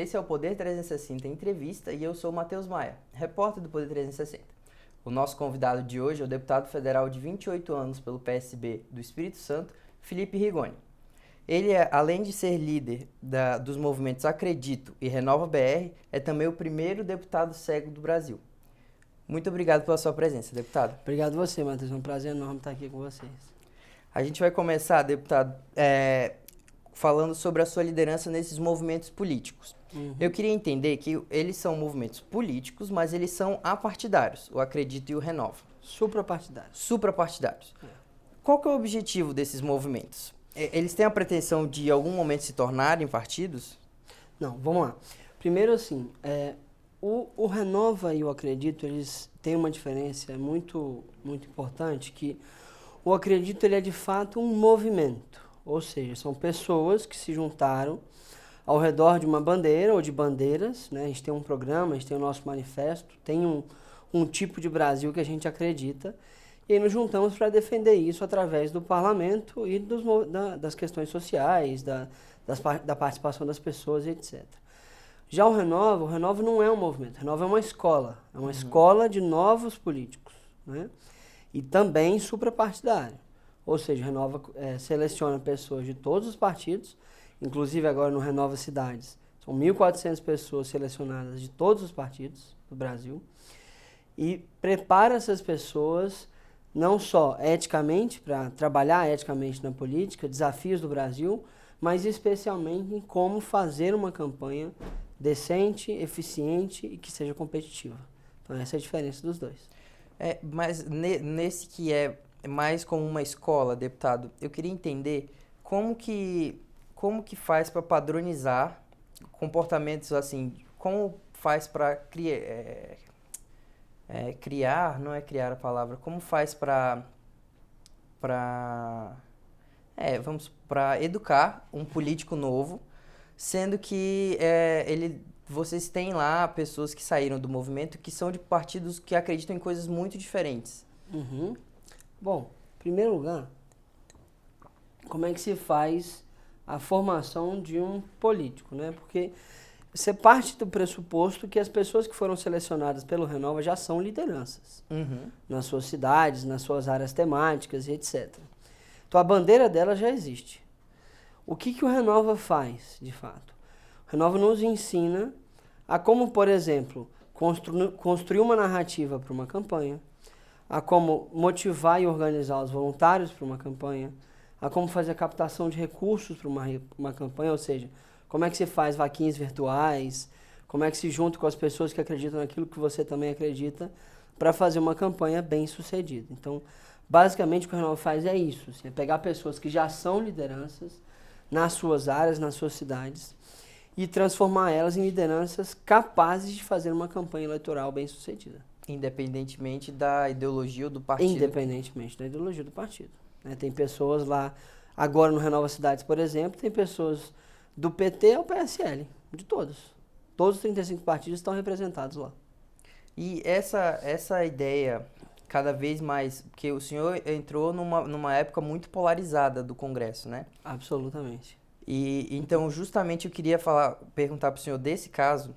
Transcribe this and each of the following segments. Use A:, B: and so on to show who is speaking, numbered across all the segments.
A: esse é o Poder 360 Entrevista e eu sou o Matheus Maia, repórter do Poder 360. O nosso convidado de hoje é o deputado federal de 28 anos pelo PSB do Espírito Santo, Felipe Rigoni. Ele, além de ser líder dos movimentos Acredito e Renova BR, é também o primeiro deputado cego do Brasil. Muito obrigado pela sua presença, deputado.
B: Obrigado a você, Matheus. É um prazer enorme estar aqui com vocês.
A: A gente vai começar, deputado, falando sobre a sua liderança nesses movimentos políticos. Eu queria entender que eles são movimentos políticos, mas eles são apartidários, o Acredito e o Renova.
B: Suprapartidários.
A: Suprapartidários. Qual que é o objetivo desses movimentos? Eles têm a pretensão de, em algum momento, se tornarem partidos?
B: Não, vamos lá. Primeiro, assim, o Renova e o Acredito, eles têm uma diferença muito importante, que o Acredito ele é, de fato, um movimento. Ou seja, são pessoas que se juntaram ao redor de uma bandeira ou de bandeiras, né? A gente tem um programa, a gente tem o nosso manifesto, tem um tipo de Brasil que a gente acredita, e aí nos juntamos para defender isso através do parlamento e das questões sociais, da participação das pessoas, etc. Já o Renova não é um movimento, o Renova é uma escola de novos políticos, né? E também suprapartidário. Ou seja, o Renova seleciona pessoas de todos os partidos, inclusive agora no Renova Cidades. São 1.400 pessoas selecionadas de todos os partidos do Brasil e prepara essas pessoas não só eticamente, para trabalhar eticamente na política, desafios do Brasil, mas especialmente em como fazer uma campanha decente, eficiente e que seja competitiva. Então essa é a diferença dos dois.
A: Mas nesse que é mais como uma escola, deputado, eu queria entender como que faz para padronizar comportamentos assim, como faz para criar, não é criar a palavra, como faz para educar um político novo, sendo que vocês têm lá pessoas que saíram do movimento que são de partidos que acreditam em coisas muito diferentes.
B: Uhum. Bom, em primeiro lugar, como é que se faz a formação de um político, né? Porque você parte do pressuposto que as pessoas que foram selecionadas pelo Renova já são lideranças nas suas cidades, nas suas áreas temáticas e etc. Então a bandeira dela já existe. O que o Renova faz, de fato? O Renova nos ensina a como, por exemplo, construir uma narrativa para uma campanha, a como motivar e organizar os voluntários para uma campanha, a como fazer a captação de recursos para uma campanha, ou seja, como é que se faz vaquinhas virtuais, como é que se junta com as pessoas que acreditam naquilo que você também acredita para fazer uma campanha bem sucedida. Então, basicamente o que o Renova faz é isso, assim, é pegar pessoas que já são lideranças nas suas áreas, nas suas cidades, e transformar elas em lideranças capazes de fazer uma campanha eleitoral bem sucedida.
A: Independentemente da ideologia ou do partido.
B: Independentemente da ideologia do partido. Né? Tem pessoas lá, agora no Renova Cidades, por exemplo, tem pessoas do PT ao PSL, de todos. Todos os 35 partidos estão representados lá.
A: E essa ideia, cada vez mais, porque o senhor entrou numa época muito polarizada do Congresso, né?
B: Absolutamente.
A: E então, justamente, eu queria perguntar para o senhor desse caso,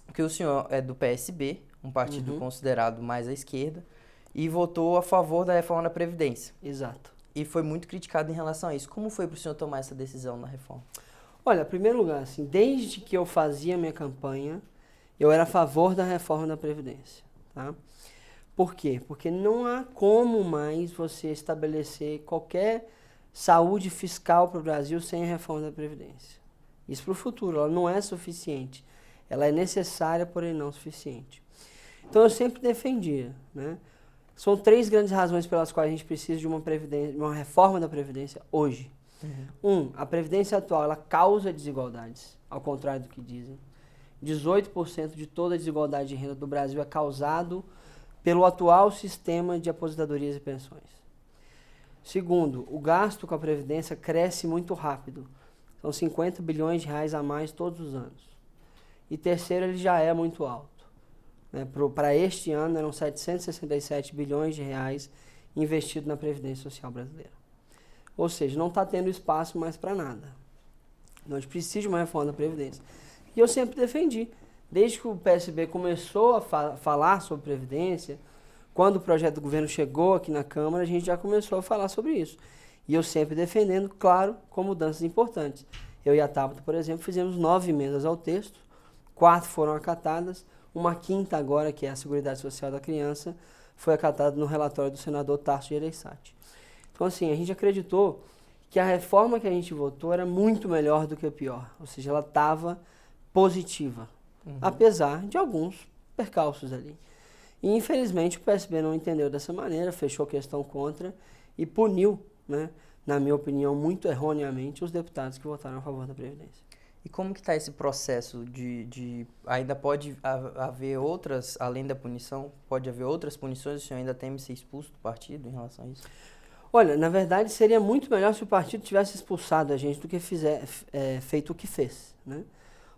A: porque o senhor é do PSB, um partido considerado mais à esquerda, e votou a favor da reforma da Previdência.
B: Exato.
A: E foi muito criticado em relação a isso. Como foi para o senhor tomar essa decisão na reforma?
B: Olha, em primeiro lugar, assim, desde que eu fazia minha campanha, eu era a favor da reforma da Previdência. Tá? Por quê? Porque não há como mais você estabelecer qualquer saúde fiscal para o Brasil sem a reforma da Previdência. Isso para o futuro, ela não é suficiente. Ela é necessária, porém não suficiente. Então eu sempre defendia, né? São 3 grandes razões pelas quais a gente precisa de uma reforma da Previdência hoje. A Previdência atual, ela causa desigualdades, ao contrário do que dizem. 18% de toda a desigualdade de renda do Brasil é causado pelo atual sistema de aposentadorias e pensões. Segundo, o gasto com a Previdência cresce muito rápido. São 50 bilhões de reais a mais todos os anos. E terceiro, ele já é muito alto. Né? Para este ano, eram 767 bilhões de reais investidos na Previdência Social brasileira. Ou seja, não está tendo espaço mais para nada. Então, a gente precisa de uma reforma da Previdência. E eu sempre defendi. Desde que o PSB começou a falar sobre Previdência, quando o projeto do governo chegou aqui na Câmara, a gente já começou a falar sobre isso. E eu sempre defendendo, claro, com mudanças importantes. Eu e a Tabata, por exemplo, fizemos 9 emendas ao texto, 4 foram acatadas, uma quinta agora, que é a Seguridade Social da Criança, foi acatada no relatório do senador Tarso Gereissati. Então, assim, a gente acreditou que a reforma que a gente votou era muito melhor do que a pior. Ou seja, ela estava positiva, apesar de alguns percalços ali. E, infelizmente, o PSB não entendeu dessa maneira, fechou questão contra e puniu, né, na minha opinião, muito erroneamente, os deputados que votaram a favor da Previdência.
A: E como que está esse processo ainda pode haver outras, além da punição, pode haver outras punições? O senhor ainda teme ser expulso do partido em relação a isso?
B: Olha, na verdade, seria muito melhor se o partido tivesse expulsado a gente do que feito o que fez, né?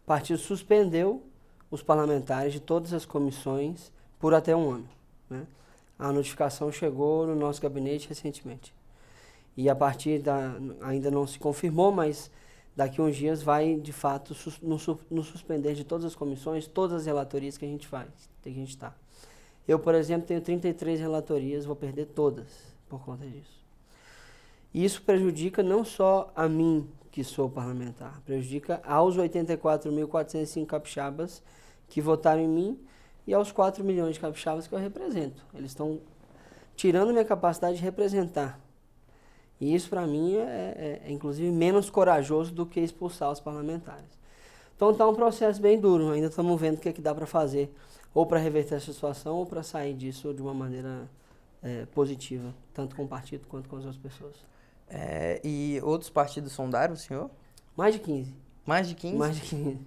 B: O partido suspendeu os parlamentares de todas as comissões por até um ano, né? A notificação chegou no nosso gabinete recentemente. E a partir ainda não se confirmou, mas daqui a uns dias vai, de fato, nos suspender de todas as comissões, todas as relatorias que a gente faz, que a gente está. Eu, por exemplo, tenho 33 relatorias, vou perder todas por conta disso. E isso prejudica não só a mim, que sou parlamentar, prejudica aos 84.405 capixabas que votaram em mim e aos 4 milhões de capixabas que eu represento. Eles estão tirando minha capacidade de representar. E isso, para mim, inclusive, menos corajoso do que expulsar os parlamentares. Então, está um processo bem duro. Ainda estamos vendo o que dá para fazer, ou para reverter essa situação, ou para sair disso de uma maneira positiva, tanto com o partido quanto com as outras pessoas.
A: E outros partidos sondaram o senhor?
B: Mais de 15.
A: Mais de 15?
B: Mais de 15.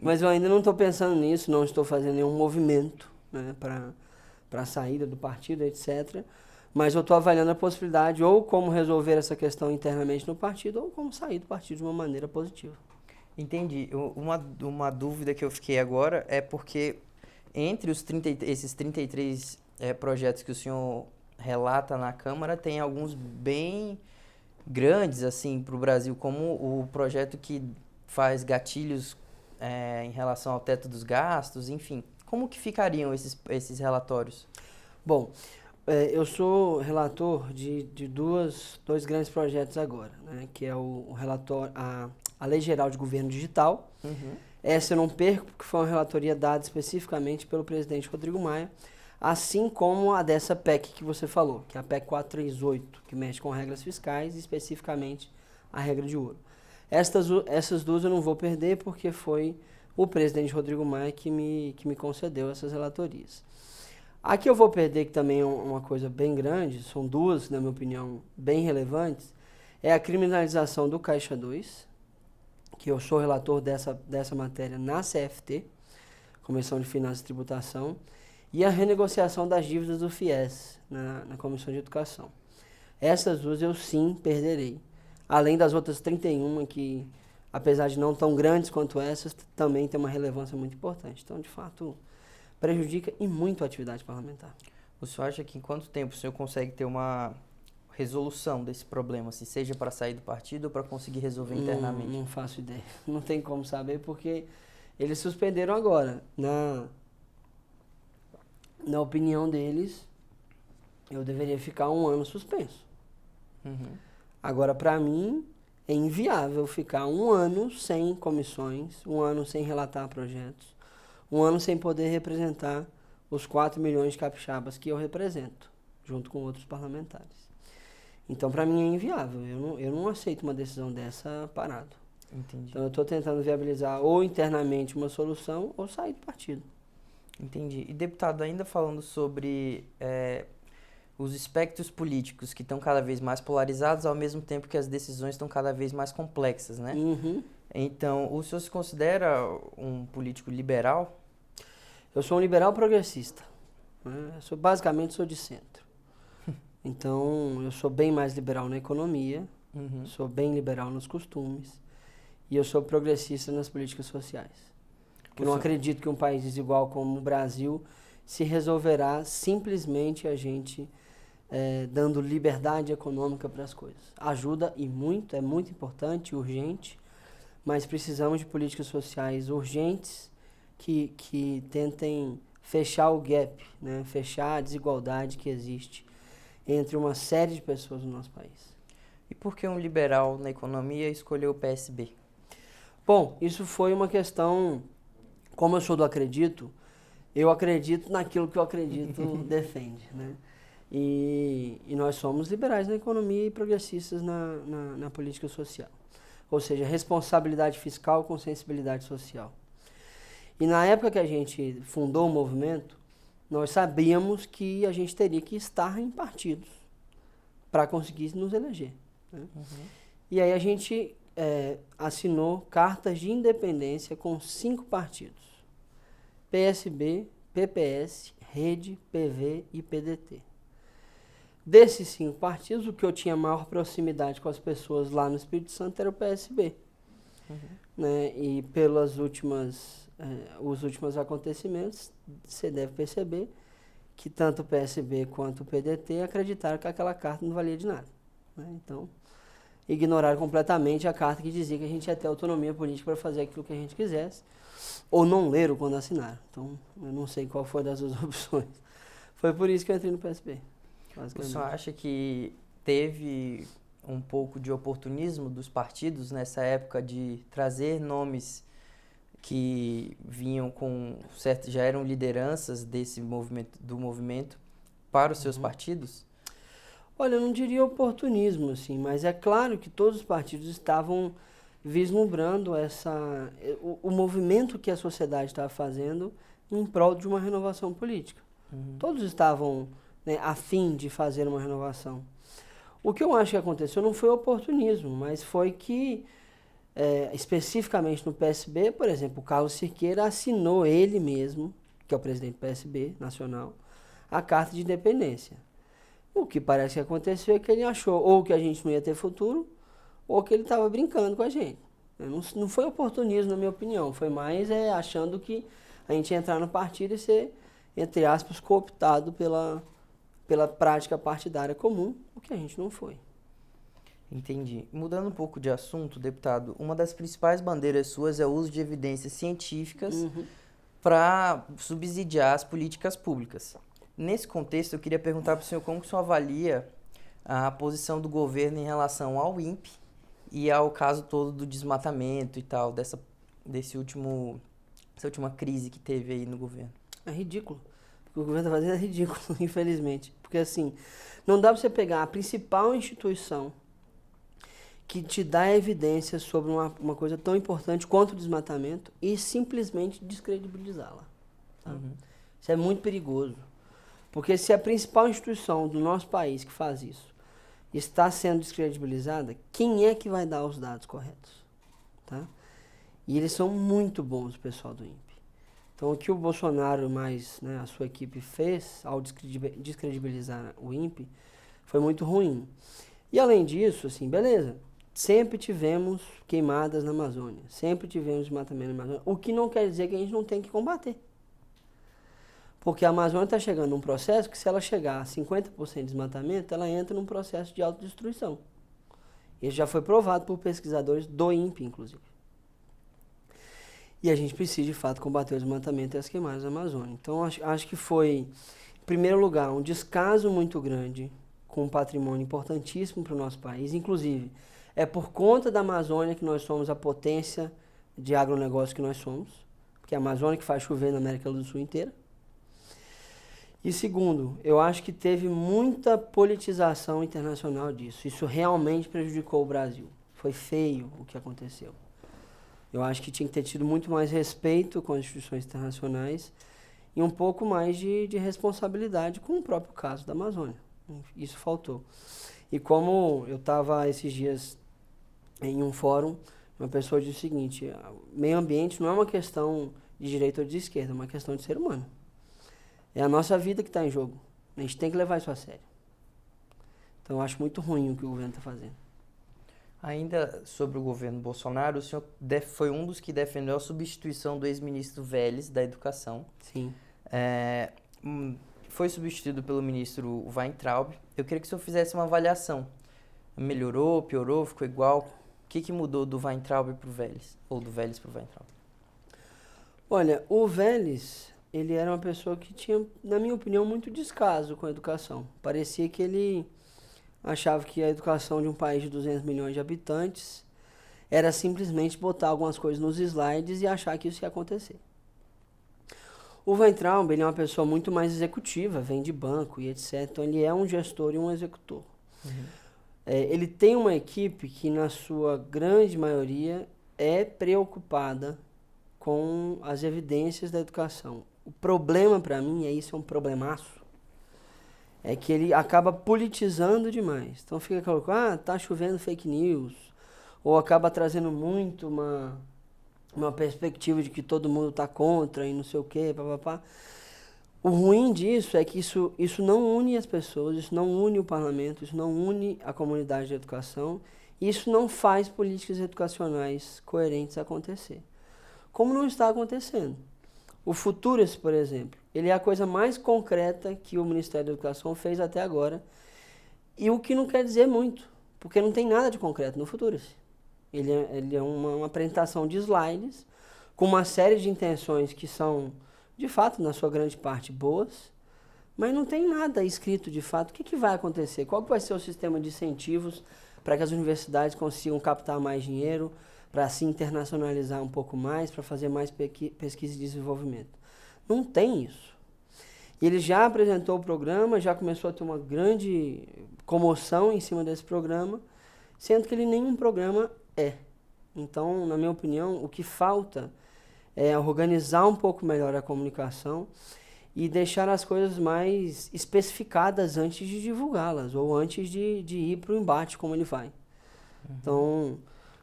B: Mas eu ainda não estou pensando nisso, não estou fazendo nenhum movimento, né, para a saída do partido, etc., mas eu estou avaliando a possibilidade ou como resolver essa questão internamente no partido ou como sair do partido de uma maneira positiva.
A: Entendi. Uma dúvida que eu fiquei agora é porque entre esses 33 projetos que o senhor relata na Câmara, tem alguns bem grandes assim, para o Brasil, como o projeto que faz gatilhos em relação ao teto dos gastos, enfim. Como que ficariam esses relatórios?
B: Bom, eu sou relator de dois grandes projetos agora, né, que é o relatório, a Lei Geral de Governo Digital. Essa eu não perco, porque foi uma relatoria dada especificamente pelo presidente Rodrigo Maia, assim como a dessa PEC que você falou, que é a PEC 438, que mexe com regras fiscais, especificamente a regra de ouro. Essas duas eu não vou perder, porque foi o presidente Rodrigo Maia que me concedeu essas relatorias. A que eu vou perder, que também é uma coisa bem grande, são duas, na minha opinião, bem relevantes, é a criminalização do Caixa 2, que eu sou relator dessa matéria na CFT, Comissão de Finanças e Tributação, e a renegociação das dívidas do FIES, na Comissão de Educação. Essas duas eu sim perderei, além das outras 31 que, apesar de não tão grandes quanto essas, também tem uma relevância muito importante. Então, de fato, prejudica e muito a atividade parlamentar.
A: O senhor acha que em quanto tempo o senhor consegue ter uma resolução desse problema, assim, seja para sair do partido ou para conseguir resolver internamente?
B: Não faço ideia. Não tem como saber, porque eles suspenderam agora. Na opinião deles, eu deveria ficar 1 ano suspenso. Agora, para mim, é inviável ficar 1 ano sem comissões, 1 ano sem relatar projetos, 1 ano sem poder representar os 4 milhões de capixabas que eu represento, junto com outros parlamentares. Então, para mim, é inviável. Eu não aceito uma decisão dessa parado.
A: Entendi.
B: Então, eu estou tentando viabilizar ou internamente uma solução ou sair do partido.
A: Entendi. E, deputado, ainda falando sobre os espectros políticos que estão cada vez mais polarizados, ao mesmo tempo que as decisões estão cada vez mais complexas, né? Então, o senhor se considera um político liberal?
B: Eu sou um liberal progressista, né? Basicamente sou de centro. Então, eu sou bem mais liberal na economia, sou bem liberal nos costumes e eu sou progressista nas políticas sociais. Eu não acredito que um país desigual como o Brasil se resolverá simplesmente a gente dando liberdade econômica para as coisas. Ajuda e muito, é muito importante, urgente, mas precisamos de políticas sociais urgentes que tentem fechar o gap, né? Fechar a desigualdade que existe entre uma série de pessoas no nosso país.
A: E por que um liberal na economia escolheu o PSB?
B: Bom, isso foi uma questão, como eu sou do acredito, eu acredito naquilo que eu acredito defende, né? E nós somos liberais na economia e progressistas na política social. Ou seja, responsabilidade fiscal com sensibilidade social. E na época que a gente fundou o movimento, nós sabíamos que a gente teria que estar em partidos para conseguir nos eleger, né? E aí a gente assinou cartas de independência com 5 partidos. PSB, PPS, Rede, PV e PDT. Desses 5 partidos, o que eu tinha maior proximidade com as pessoas lá no Espírito Santo era o PSB. Né? E pelos últimos acontecimentos, você deve perceber que tanto o PSB quanto o PDT acreditaram que aquela carta não valia de nada, né? Então, ignoraram completamente a carta que dizia que a gente ia ter autonomia política para fazer aquilo que a gente quisesse, ou não leram quando assinaram. Então, eu não sei qual foi das 2 opções. Foi por isso que eu entrei no PSB.
A: O senhor acha que teve um pouco de oportunismo dos partidos nessa época de trazer nomes que vinham com certo, já eram lideranças desse movimento, do movimento para os seus partidos?
B: Olha, eu não diria oportunismo, assim, mas é claro que todos os partidos estavam vislumbrando o movimento que a sociedade estava fazendo em prol de uma renovação política. Todos estavam, né, a fim de fazer uma renovação. O que eu acho que aconteceu não foi oportunismo, mas foi que, especificamente no PSB, por exemplo, o Carlos Cirqueira assinou ele mesmo, que é o presidente do PSB nacional, a carta de independência. O que parece que aconteceu é que ele achou ou que a gente não ia ter futuro, ou que ele estava brincando com a gente. Não foi oportunismo, na minha opinião, foi mais achando que a gente ia entrar no partido e ser, entre aspas, cooptado pela prática partidária comum, o que a gente não foi.
A: Entendi. Mudando um pouco de assunto, deputado, uma das principais bandeiras suas é o uso de evidências científicas para subsidiar as políticas públicas. Nesse contexto, eu queria perguntar para o senhor como que o senhor avalia a posição do governo em relação ao INPE e ao caso todo do desmatamento e tal, dessa última crise que teve aí no governo.
B: É ridículo. O que o governo está fazendo é ridículo, infelizmente. Porque assim, não dá para você pegar a principal instituição que te dá evidências sobre uma coisa tão importante quanto o desmatamento e simplesmente descredibilizá-la. Tá? Isso é muito perigoso. Porque se a principal instituição do nosso país que faz isso está sendo descredibilizada, quem é que vai dar os dados corretos? Tá? E eles são muito bons, o pessoal do INPE. Então, o que o Bolsonaro mais, né, a sua equipe fez ao descredibilizar o INPE foi muito ruim. E, além disso, assim, beleza, sempre tivemos queimadas na Amazônia, sempre tivemos desmatamento na Amazônia, o que não quer dizer que a gente não tem que combater. Porque a Amazônia está chegando num processo que, se ela chegar a 50% de desmatamento, ela entra num processo de autodestruição. Isso já foi provado por pesquisadores do INPE, inclusive. E a gente precisa, de fato, combater o desmatamento e as queimadas da Amazônia. Então, acho que foi, em primeiro lugar, um descaso muito grande com um patrimônio importantíssimo para o nosso país. Inclusive, é por conta da Amazônia que nós somos a potência de agronegócio que nós somos, porque é a Amazônia que faz chover na América do Sul inteira. E segundo, eu acho que teve muita politização internacional disso. Isso realmente prejudicou o Brasil. Foi feio o que aconteceu. Eu acho que tinha que ter tido muito mais respeito com as instituições internacionais e um pouco mais de responsabilidade com o próprio caso da Amazônia. Isso faltou. E como eu estava esses dias em um fórum, uma pessoa disse o seguinte: meio ambiente não é uma questão de direita ou de esquerda, é uma questão de ser humano. É a nossa vida que está em jogo. A gente tem que levar isso a sério. Então, eu acho muito ruim o que o governo está fazendo.
A: Ainda sobre o governo Bolsonaro, o senhor foi um dos que defendeu a substituição do ex-ministro Vélez, da Educação.
B: Sim.
A: Foi substituído pelo ministro Weintraub. Eu queria que o senhor fizesse uma avaliação. Melhorou, piorou, ficou igual? O que mudou do Weintraub para o Vélez? Ou do Vélez para o Weintraub?
B: Olha, o Vélez, ele era uma pessoa que tinha, na minha opinião, muito descaso com a educação. Parecia que ele achava que a educação de um país de 200 milhões de habitantes era simplesmente botar algumas coisas nos slides e achar que isso ia acontecer. O Weintraub, ele é uma pessoa muito mais executiva, vem de banco e etc. Então, ele é um gestor e um executor. Ele tem uma equipe que, na sua grande maioria, é preocupada com as evidências da educação. O problema, para mim, isso é um problemaço, é que ele acaba politizando demais. Então, fica aquela coisa, tá chovendo fake news, ou acaba trazendo muito uma perspectiva de que todo mundo está contra e não sei o quê, papapá. O ruim disso é que isso não une as pessoas, isso não une o parlamento, isso não une a comunidade de educação, e isso não faz políticas educacionais coerentes acontecer. Como não está acontecendo. O Futuras, por exemplo, ele é a coisa mais concreta que o Ministério da Educação fez até agora, e o que não quer dizer muito, porque não tem nada de concreto no Futuras. Ele é uma apresentação de slides com uma série de intenções que são, de fato, na sua grande parte, boas, mas não tem nada escrito de fato. O que vai acontecer? Qual vai ser o sistema de incentivos para que as universidades consigam captar mais dinheiro, para se internacionalizar um pouco mais, para fazer mais pesquisa e desenvolvimento? Não tem isso. E ele já apresentou o programa, já começou a ter uma grande comoção em cima desse programa, sendo que ele nenhum programa é. Então, na minha opinião, o que falta é organizar um pouco melhor a comunicação e deixar as coisas mais especificadas antes de divulgá-las ou antes de ir para o embate como ele vai. Então,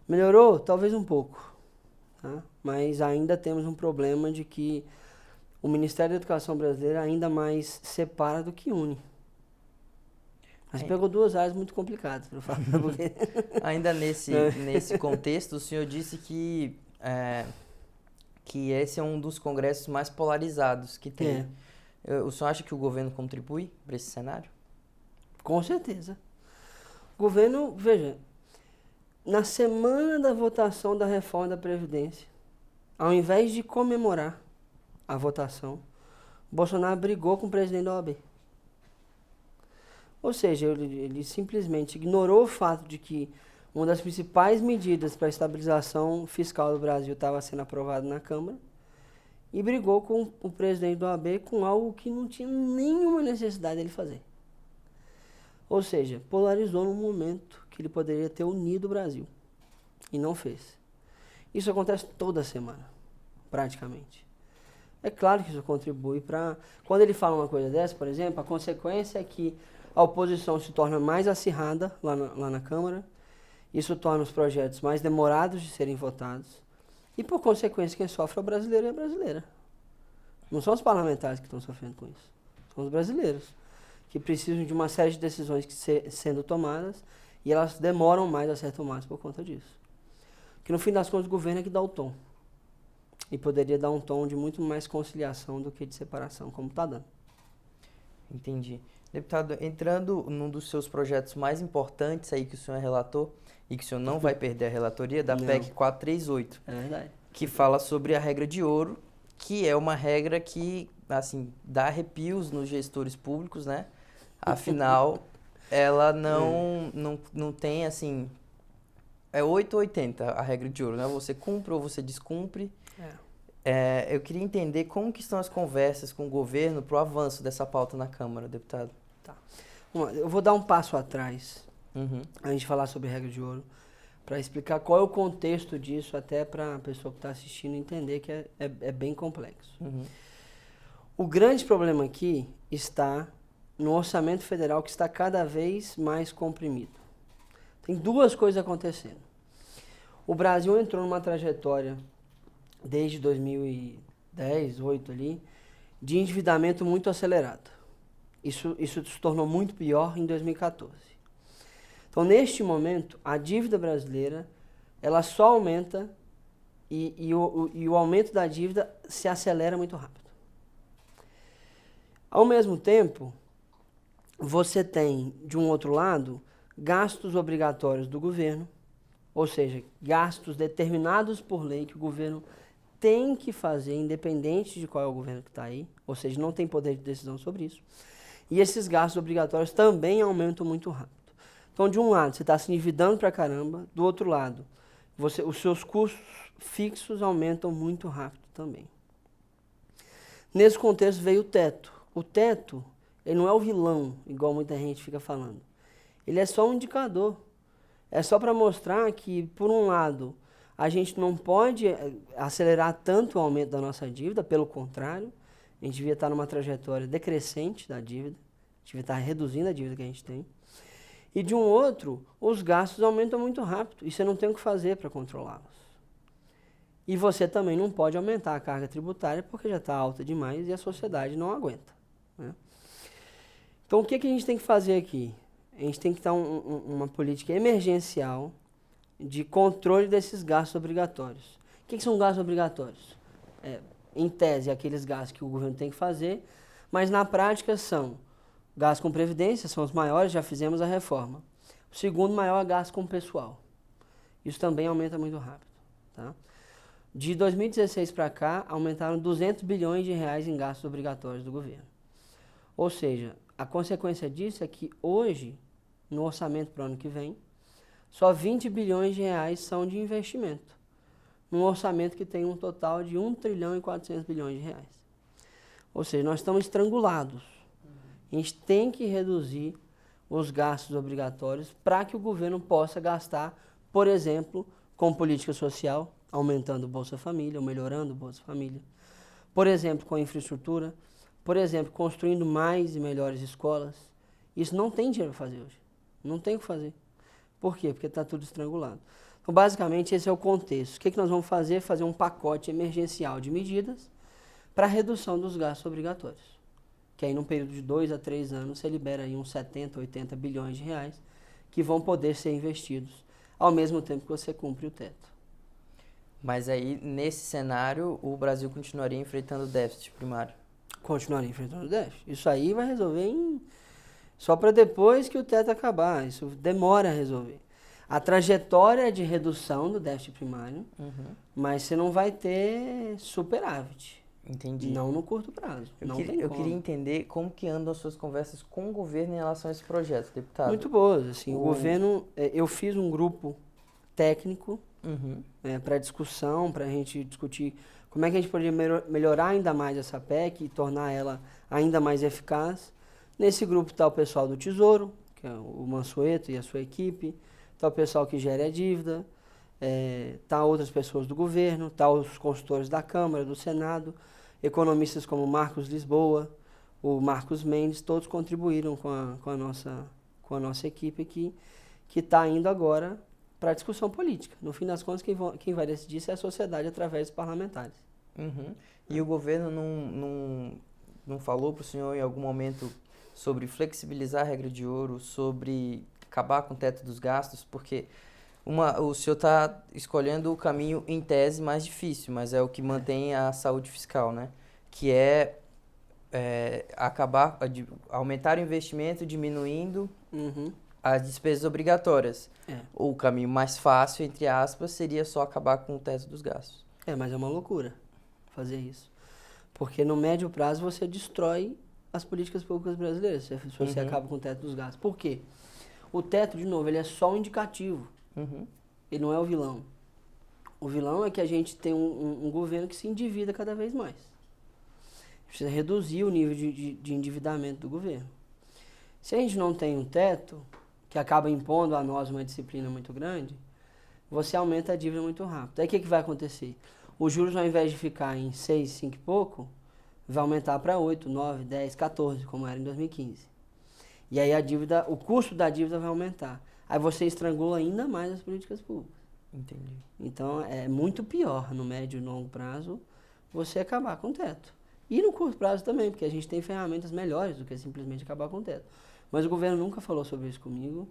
B: melhorou? Talvez um pouco, tá? Mas ainda temos um problema de que o Ministério da Educação brasileiro ainda mais separa do que une. Mas pegou duas áreas muito complicadas para falar. Porque...
A: Ainda nesse contexto, o senhor disse que esse é um dos congressos mais polarizados que tem. O senhor acha que o governo contribui para esse cenário?
B: Com certeza. O governo, veja, na semana da votação da reforma da Previdência, ao invés de comemorar a votação, Bolsonaro brigou com o presidente da OAB. Ou seja, ele simplesmente ignorou o fato de que uma das principais medidas para a estabilização fiscal do Brasil estava sendo aprovada na Câmara e brigou com o presidente da OAB com algo que não tinha nenhuma necessidade dele fazer. Ou seja, polarizou num momento que ele poderia ter unido o Brasil e não fez. Isso acontece toda semana, praticamente. É claro que isso contribui para... Quando ele fala uma coisa dessa, por exemplo, a consequência é que a oposição se torna mais acirrada lá na Câmara, isso torna os projetos mais demorados de serem votados, e por consequência quem sofre é o brasileiro e a brasileira. Não são os parlamentares que estão sofrendo com isso, são os brasileiros, que precisam de uma série de decisões sendo tomadas, e elas demoram mais a ser tomadas por conta disso. Que no fim das contas o governo é que dá o tom, e poderia dar um tom de muito mais conciliação do que de separação, como está dando.
A: Entendi. Deputado, entrando num dos seus projetos mais importantes aí que o senhor relatou, e que o senhor não vai perder a relatoria, da PEC 438.
B: É verdade.
A: Que fala sobre a regra de ouro, que é uma regra que, assim, dá arrepios nos gestores públicos, né? Afinal, ela não tem, assim... É 8 ou 80 a regra de ouro, né? Você cumpre ou você descumpre. Eu queria entender como que estão as conversas com o governo para o avanço dessa pauta na Câmara, deputado.
B: Tá. Eu vou dar um passo atrás, antes de falar sobre regra de ouro, para explicar qual é o contexto disso, até para a pessoa que está assistindo entender que é bem complexo. O grande problema aqui está no orçamento federal, que está cada vez mais comprimido. Tem duas coisas acontecendo. O Brasil entrou numa trajetória desde 2010, 2008 ali, de endividamento muito acelerado. Isso se tornou muito pior em 2014. Então, neste momento, a dívida brasileira, ela só aumenta e o aumento da dívida se acelera muito rápido. Ao mesmo tempo, você tem, de um outro lado, gastos obrigatórios do governo, Ou seja, gastos determinados por lei que o governo tem que fazer, independente de qual é o governo que está aí, ou seja, não tem poder de decisão sobre isso. E esses gastos obrigatórios também aumentam muito rápido. Então, de um lado, você está se endividando pra caramba, do outro lado, os seus custos fixos aumentam muito rápido também. Nesse contexto veio o teto. O teto, ele não é o vilão, igual muita gente fica falando. Ele é só um indicador. É só para mostrar que, por um lado, a gente não pode acelerar tanto o aumento da nossa dívida, pelo contrário, a gente devia estar numa trajetória decrescente da dívida, a gente devia estar reduzindo a dívida que a gente tem. E de um outro, os gastos aumentam muito rápido e você não tem o que fazer para controlá-los. E você também não pode aumentar a carga tributária porque já está alta demais e a sociedade não aguenta, né? Então, o que a gente tem que fazer aqui? A gente tem que dar uma política emergencial de controle desses gastos obrigatórios. O que são gastos obrigatórios? Em tese, aqueles gastos que o governo tem que fazer, mas na prática são gastos com previdência, são os maiores, já fizemos a reforma. O segundo maior é gasto com pessoal. Isso também aumenta muito rápido, tá? De 2016 para cá, aumentaram 200 bilhões de reais em gastos obrigatórios do governo. Ou seja, a consequência disso é que hoje, no orçamento para o ano que vem, só 20 bilhões de reais são de investimento, num orçamento que tem um total de 1 trilhão e 400 bilhões de reais. Ou seja, nós estamos estrangulados. A gente tem que reduzir os gastos obrigatórios para que o governo possa gastar, por exemplo, com política social, aumentando o Bolsa Família, ou melhorando o Bolsa Família. Por exemplo, com infraestrutura. Por exemplo, construindo mais e melhores escolas. Isso não tem dinheiro para fazer hoje. Não tem o que fazer. Por quê? Porque está tudo estrangulado. Então, basicamente, esse é o contexto. O que nós vamos fazer? Fazer um pacote emergencial de medidas para a redução dos gastos obrigatórios. Que aí, num período de 2 a 3 anos, você libera aí uns 70, 80 bilhões de reais que vão poder ser investidos ao mesmo tempo que você cumpre o teto.
A: Mas aí, nesse cenário, o Brasil continuaria enfrentando o déficit primário?
B: Continuaria enfrentando o déficit. Isso aí vai resolver só para depois que o teto acabar. Isso demora a resolver. A trajetória é de redução do déficit primário, mas você não vai ter superávit.
A: Entendi.
B: Não no curto prazo.
A: Eu queria entender como que andam as suas conversas com o governo em relação a esse projeto, deputado.
B: Muito boas. Assim, o governo, eu fiz um grupo técnico para discussão, para a gente discutir como é que a gente poderia melhorar ainda mais essa PEC e tornar ela ainda mais eficaz. Nesse grupo está o pessoal do Tesouro, que é o Mansueto e a sua equipe, está o pessoal que gera a dívida, está outras pessoas do governo, está os consultores da Câmara, do Senado, economistas como Marcos Lisboa, o Marcos Mendes, todos contribuíram com a nossa equipe que está indo agora para a discussão política. No fim das contas, quem vai decidir isso é a sociedade através dos parlamentares.
A: E o governo não falou para o senhor em algum momento sobre flexibilizar a regra de ouro, sobre acabar com o teto dos gastos? Porque o senhor está escolhendo o caminho, em tese, mais difícil, mas é o que mantém a saúde fiscal, né? Que é aumentar o investimento, diminuindo as despesas obrigatórias. O caminho mais fácil, entre aspas, seria só acabar com o teto dos gastos.
B: Mas é uma loucura fazer isso. Porque no médio prazo você destrói as políticas públicas brasileiras, se você acaba com o teto dos gastos. Por quê? O teto, de novo, ele é só um indicativo. Ele não é o vilão. O vilão é que a gente tem um governo que se endivida cada vez mais. Precisa reduzir o nível de endividamento do governo. Se a gente não tem um teto, que acaba impondo a nós uma disciplina muito grande, você aumenta a dívida muito rápido. Aí o que vai acontecer? Os juros, ao invés de ficar em 6, 5 e pouco, vai aumentar para 8, 9, 10, 14, como era em 2015. E aí o custo da dívida vai aumentar. Aí você estrangula ainda mais as políticas públicas.
A: Entendi.
B: Então, é muito pior no médio e longo prazo você acabar com o teto. E no curto prazo também, porque a gente tem ferramentas melhores do que simplesmente acabar com o teto. Mas o governo nunca falou sobre isso comigo.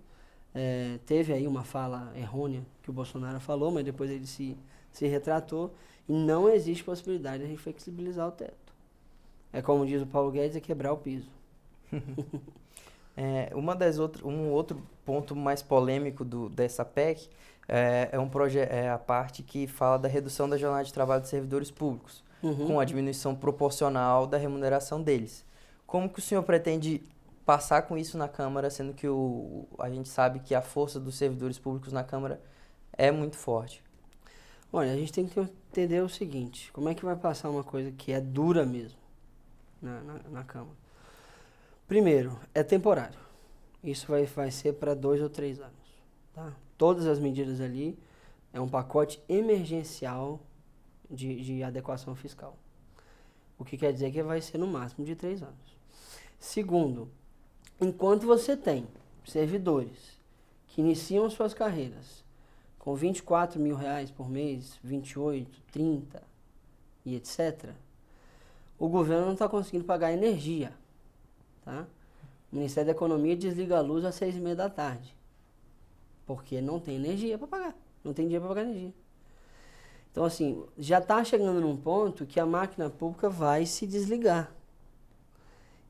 B: Teve aí uma fala errônea que o Bolsonaro falou, mas depois ele se retratou. E não existe possibilidade de a gente flexibilizar o teto. É como diz o Paulo Guedes, é quebrar o piso.
A: Um outro ponto mais polêmico dessa PEC é a parte que fala da redução da jornada de trabalho dos servidores públicos, com a diminuição proporcional da remuneração deles. Como que o senhor pretende passar com isso na Câmara, sendo que a gente sabe que a força dos servidores públicos na Câmara é muito forte?
B: Olha, a gente tem que entender o seguinte, como é que vai passar uma coisa que é dura mesmo na Câmara? Primeiro, é temporário. Isso vai ser para 2 ou 3 anos. Tá? Todas as medidas ali é um pacote emergencial de adequação fiscal. O que quer dizer que vai ser no máximo de 3 anos. Segundo, enquanto você tem servidores que iniciam suas carreiras com R$24 mil por mês, 28, 30 e etc., o governo não está conseguindo pagar energia. Tá? O Ministério da Economia desliga a luz às 6h30 da tarde. Porque não tem energia para pagar. Não tem dinheiro para pagar energia. Então, assim, já está chegando num ponto que a máquina pública vai se desligar.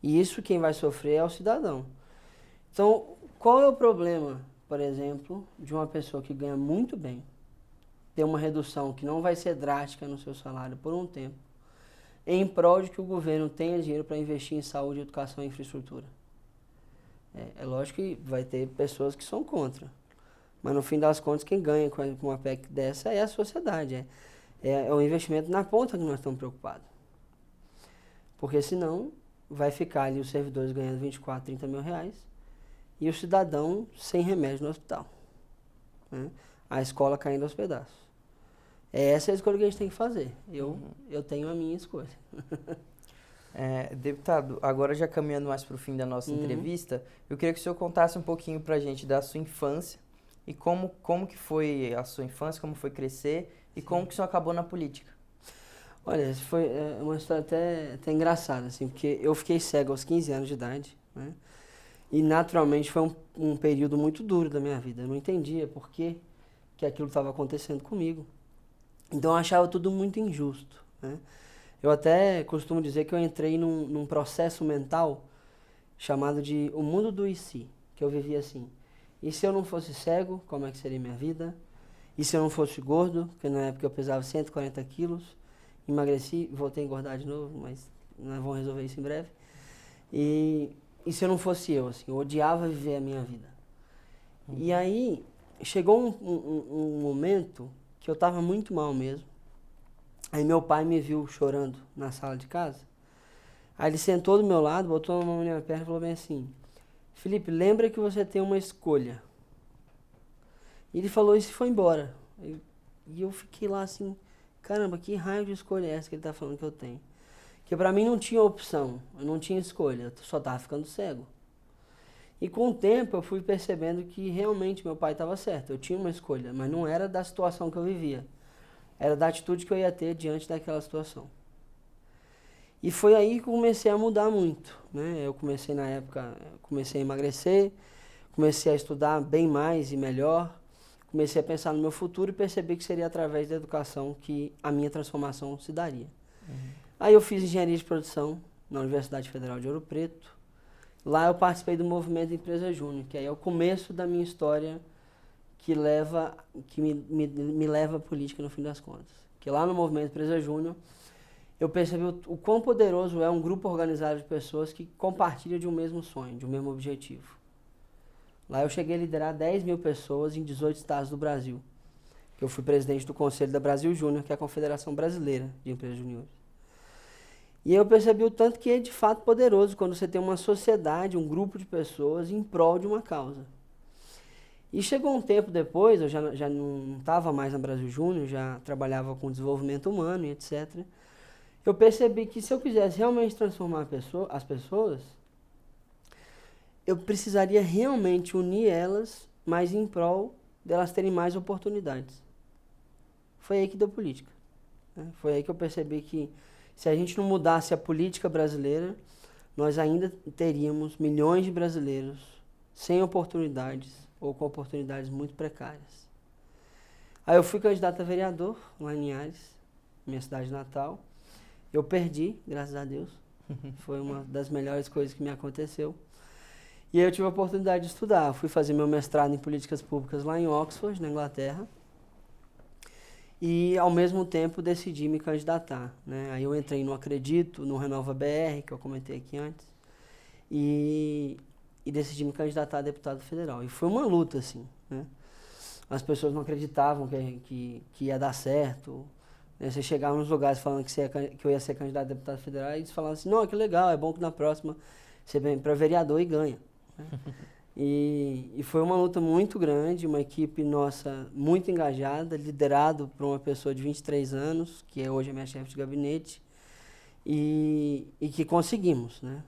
B: E isso quem vai sofrer é o cidadão. Então, qual é o problema, por exemplo, de uma pessoa que ganha muito bem, ter uma redução que não vai ser drástica no seu salário por um tempo, em prol de que o governo tenha dinheiro para investir em saúde, educação e infraestrutura? É lógico que vai ter pessoas que são contra. Mas no fim das contas, quem ganha com uma PEC dessa é a sociedade. É o investimento na ponta que nós estamos preocupados. Porque senão vai ficar ali os servidores ganhando 24, 30 mil reais e o cidadão sem remédio no hospital. Né? A escola caindo aos pedaços. Essa é a escolha que a gente tem que fazer. Eu tenho a minha escolha.
A: Deputado, agora já caminhando mais para o fim da nossa entrevista, eu queria que o senhor contasse um pouquinho para a gente da sua infância e como que foi a sua infância, como foi crescer e como que o senhor acabou na política.
B: Olha, foi uma história até engraçada, assim, porque eu fiquei cego aos 15 anos de idade, né? E naturalmente foi um período muito duro da minha vida. Eu não entendia por que aquilo estava acontecendo comigo. Então eu achava tudo muito injusto, né? Eu até costumo dizer que eu entrei num processo mental chamado de o mundo do e se, que eu vivia assim. E se eu não fosse cego, como é que seria minha vida? E se eu não fosse gordo, porque na época eu pesava 140 quilos, emagreci, voltei a engordar de novo, mas nós vamos resolver isso em breve. E se eu não fosse eu, assim, eu odiava viver a minha vida. E aí chegou um momento que eu estava muito mal mesmo. Aí meu pai me viu chorando na sala de casa. Aí ele sentou do meu lado, botou a mão na minha perna e falou bem assim: Felipe, lembra que você tem uma escolha. E ele falou isso e foi embora. E eu fiquei lá assim, caramba, que raio de escolha é essa que ele está falando que eu tenho? Porque para mim não tinha opção, eu não tinha escolha, eu só estava ficando cego. E com o tempo eu fui percebendo que realmente meu pai estava certo, eu tinha uma escolha, mas não era da situação que eu vivia. Era da atitude que eu ia ter diante daquela situação. E foi aí que eu comecei a mudar muito, né? Eu comecei na época, comecei a emagrecer, comecei a estudar bem mais e melhor, comecei a pensar no meu futuro e percebi que seria através da educação que a minha transformação se daria. Aí eu fiz engenharia de produção na Universidade Federal de Ouro Preto. Lá eu participei do movimento Empresa Júnior, que aí é o começo da minha história que me leva à política no fim das contas. Que lá no movimento Empresa Júnior eu percebi o quão poderoso é um grupo organizado de pessoas que compartilham de um mesmo sonho, de um mesmo objetivo. Lá eu cheguei a liderar 10 mil pessoas em 18 estados do Brasil. Eu fui presidente do Conselho da Brasil Júnior, que é a Confederação Brasileira de Empresas Juniores. E eu percebi o tanto que é de fato poderoso quando você tem uma sociedade, um grupo de pessoas em prol de uma causa. E chegou um tempo depois, eu já não estava mais na Brasil Júnior, já trabalhava com desenvolvimento humano e etc. Eu percebi que se eu quisesse realmente transformar as pessoas, eu precisaria realmente unir elas, mas em prol delas terem mais oportunidades. Foi aí que deu política. Né? Foi aí que eu percebi que se a gente não mudasse a política brasileira, nós ainda teríamos milhões de brasileiros sem oportunidades ou com oportunidades muito precárias. Aí eu fui candidato a vereador lá em Linhares, minha cidade natal. Eu perdi, graças a Deus. Foi uma das melhores coisas que me aconteceu. E aí eu tive a oportunidade de estudar. Fui fazer meu mestrado em políticas públicas lá em Oxford, na Inglaterra. E, ao mesmo tempo, decidi me candidatar, né? Aí eu entrei no Acredito, no Renova BR, que eu comentei aqui antes, e decidi me candidatar a deputado federal. E foi uma luta, assim, né? As pessoas não acreditavam que ia dar certo, né? Você chegava nos lugares falando que eu ia ser candidato a deputado federal, e eles falavam assim, não, que legal, é bom que na próxima você vem para vereador e ganha, né? E foi uma luta muito grande, uma equipe nossa muito engajada, liderado por uma pessoa de 23 anos, que hoje é minha chefe de gabinete, e que conseguimos, né?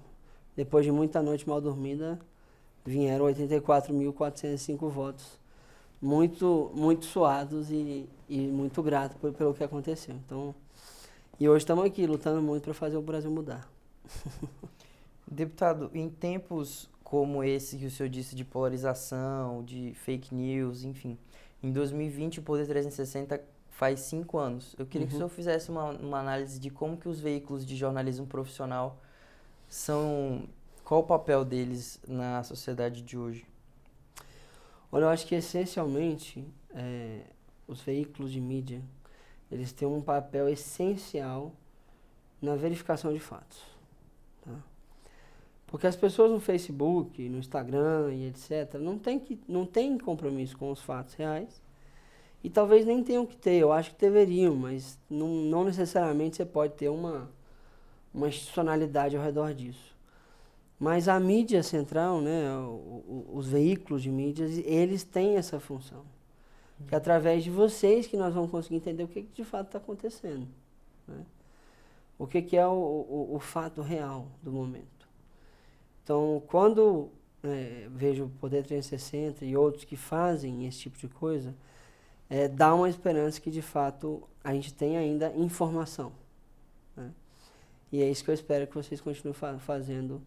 B: Depois de muita noite mal dormida, vieram 84.405 votos, muito suados e muito grato pelo que aconteceu. Então, e hoje estamos aqui lutando muito para fazer o Brasil mudar.
A: Deputado, em tempos como esse que o senhor disse de polarização, de fake news, enfim, em 2020 o Poder 360 faz 5 anos. Eu queria que o senhor fizesse uma análise de como que os veículos de jornalismo profissional são... Qual o papel deles na sociedade de hoje?
B: Olha, eu acho que essencialmente os veículos de mídia, eles têm um papel essencial na verificação de fatos, tá? Porque as pessoas no Facebook, no Instagram e etc. não têm compromisso com os fatos reais e talvez nem tenham que ter. Eu acho que deveriam, mas não necessariamente você pode ter uma institucionalidade ao redor disso. Mas a mídia central, né, os veículos de mídias, eles têm essa função. Que é através de vocês que nós vamos conseguir entender o que de fato está acontecendo, né? O que é o fato real do momento. Então, quando vejo o Poder 360 e outros que fazem esse tipo de coisa, dá uma esperança que, de fato, a gente tem ainda informação, né? E é isso que eu espero que vocês continuem fazendo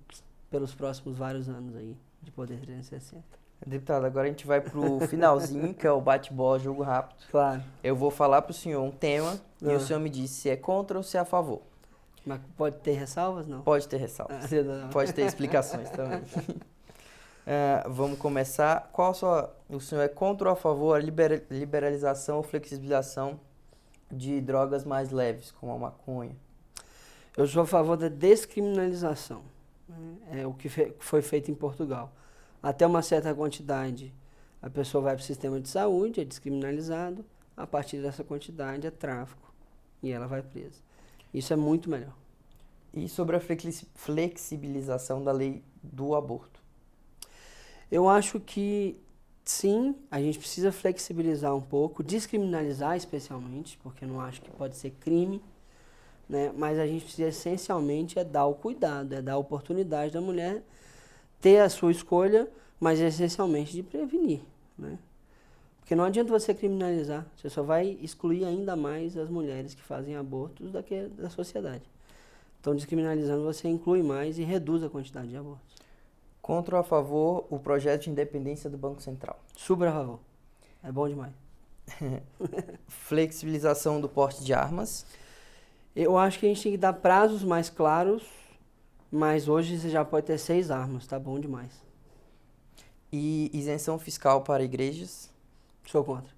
B: pelos próximos vários anos aí de Poder 360.
A: Deputado, agora a gente vai pro finalzinho, que é o bate-bola, jogo rápido.
B: Claro.
A: Eu vou falar pro senhor um tema e o senhor me diz se é contra ou se é a favor.
B: Mas pode ter ressalvas, não?
A: Pode ter ressalvas. Pode ter explicações também. Vamos começar. O senhor é contra ou a favor da liberalização ou flexibilização de drogas mais leves, como a maconha?
B: Eu sou a favor da descriminalização. É o que foi feito em Portugal. Até uma certa quantidade, a pessoa vai para o sistema de saúde, é descriminalizado. A partir dessa quantidade é tráfico e ela vai presa. Isso é muito melhor.
A: E sobre a flexibilização da lei do aborto?
B: Eu acho que, sim, a gente precisa flexibilizar um pouco, descriminalizar especialmente, porque eu não acho que pode ser crime, né? Mas a gente precisa essencialmente dar o cuidado, dar a oportunidade da mulher ter a sua escolha, mas essencialmente de prevenir, né? Porque não adianta você criminalizar, você só vai excluir ainda mais as mulheres que fazem abortos da sociedade. Então, descriminalizando, você inclui mais e reduz a quantidade de abortos.
A: Contra ou a favor o projeto de independência do Banco Central?
B: Super a favor. É bom demais.
A: Flexibilização do porte de armas?
B: Eu acho que a gente tem que dar prazos mais claros, mas hoje você já pode ter 6 armas, tá bom demais.
A: E isenção fiscal para igrejas?
B: Sou contra.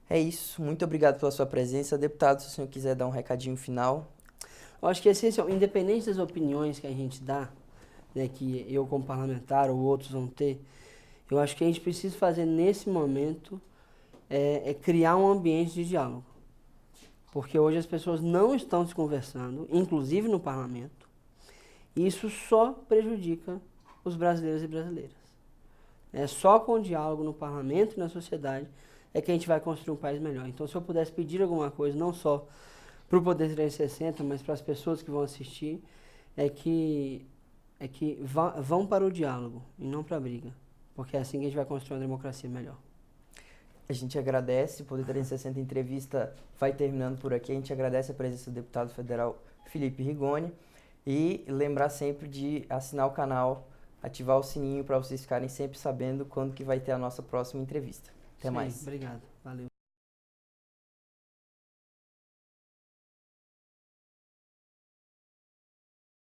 A: É isso. Muito obrigado pela sua presença. Deputado, se o senhor quiser dar um recadinho final.
B: Eu acho que é essencial, independente das opiniões que a gente dá, né, que eu como parlamentar ou outros vão ter, eu acho que a gente precisa fazer nesse momento criar um ambiente de diálogo. Porque hoje as pessoas não estão se conversando, inclusive no parlamento, e isso só prejudica os brasileiros e brasileiras. É só com o diálogo no parlamento e na sociedade é que a gente vai construir um país melhor. Então, se eu pudesse pedir alguma coisa, não só para o Poder 360, mas para as pessoas que vão assistir, é que vão para o diálogo e não para a briga. Porque é assim que a gente vai construir uma democracia melhor.
A: A gente agradece, o Poder 360 Entrevista vai terminando por aqui. A gente agradece a presença do deputado federal Felipe Rigoni e lembrar sempre de assinar o canal, ativar o sininho para vocês ficarem sempre sabendo quando que vai ter a nossa próxima entrevista. Até mais.
B: Obrigado. Valeu.